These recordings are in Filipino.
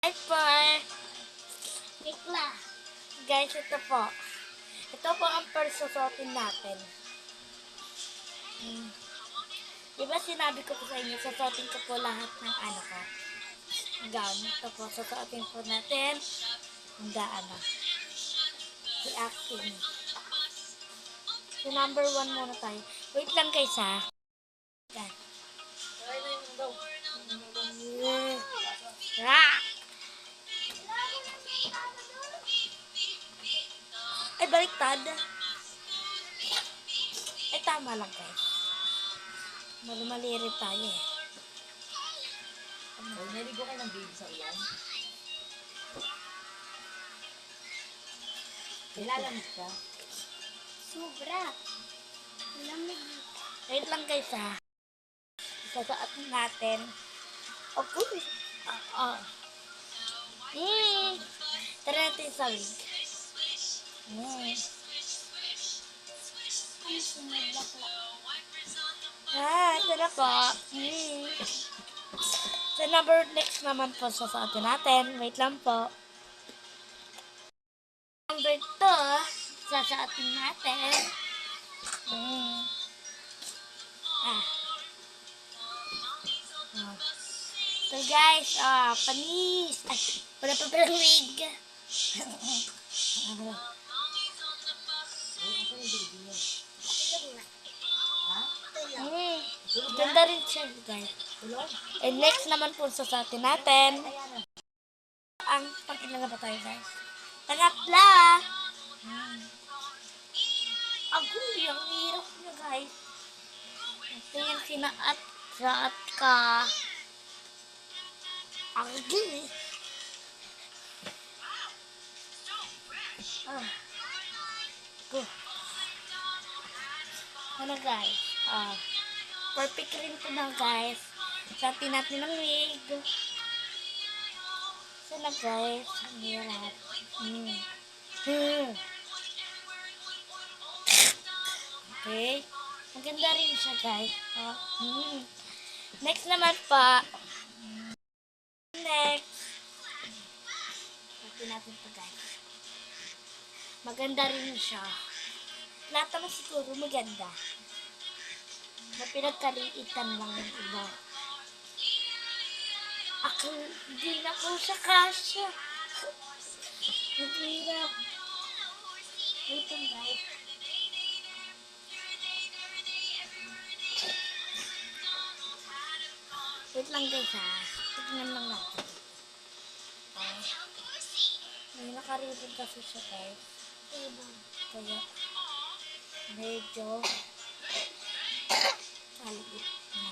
For Nikla. Guys, ito po. Ito po ang first susuotin natin. Diba sinabi ko po sa inyo, susuotin ko po lahat ng ano ko. Gown. Ito po, susuotin po natin. Ang si acting. So, number 1 muna tayo. Wait lang guys ha. Yan. Ay, baliktad. Ay, tama lang guys. Mali rin tayo eh. Naligo kayo ng baby sa ulan? Nilalamig ka? Sobra. Lamig. Wait lang guys ha. Isasaat natin. Okay. Tara natin sa wig. Ito na po. So, number next naman po sasaatin natin. Wait lang po. Number 2, sasaatin natin. So guys, panis. Ay, wala pa palang wig. Ganda rin siya guys. And next naman po sasaatin natin. Ang pag-ilan na ba tayo guys? Tangatla! Agoy, ang hirap niya guys. Ito yung sinaat ka. Agoy. Ano guys? Perfect rin po na guys. Saatin natin ng wig. Sana guys, ang hirap. Okay. Maganda rin siya guys. Next naman pa. Next. Saatin natin pa guys. Maganda rin siya. Lahat naman siguro maganda. Na pinagkaliitan lang yung iba. Ako, hindi na po siya kasya. Naghihirap. Wait lang guys. Wait lang guys ha. Tignan lang natin. May nakaribon kasi siya guys. Kaya medyo maliit na.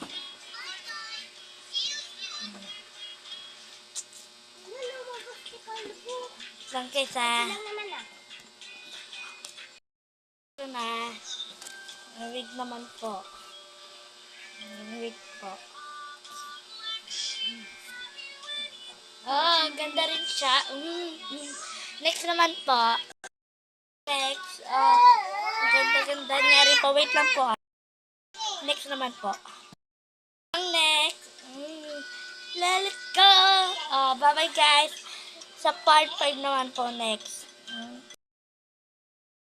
Lang guys ha. Ito na. Wig naman po. Wig po. Oh, ganda rin siya. Next naman po. Next. Ganda-ganda niya rin po. Wait lang po. Next naman po. Ang next. Let it go. Bye-bye guys. Sa part 5 naman po next.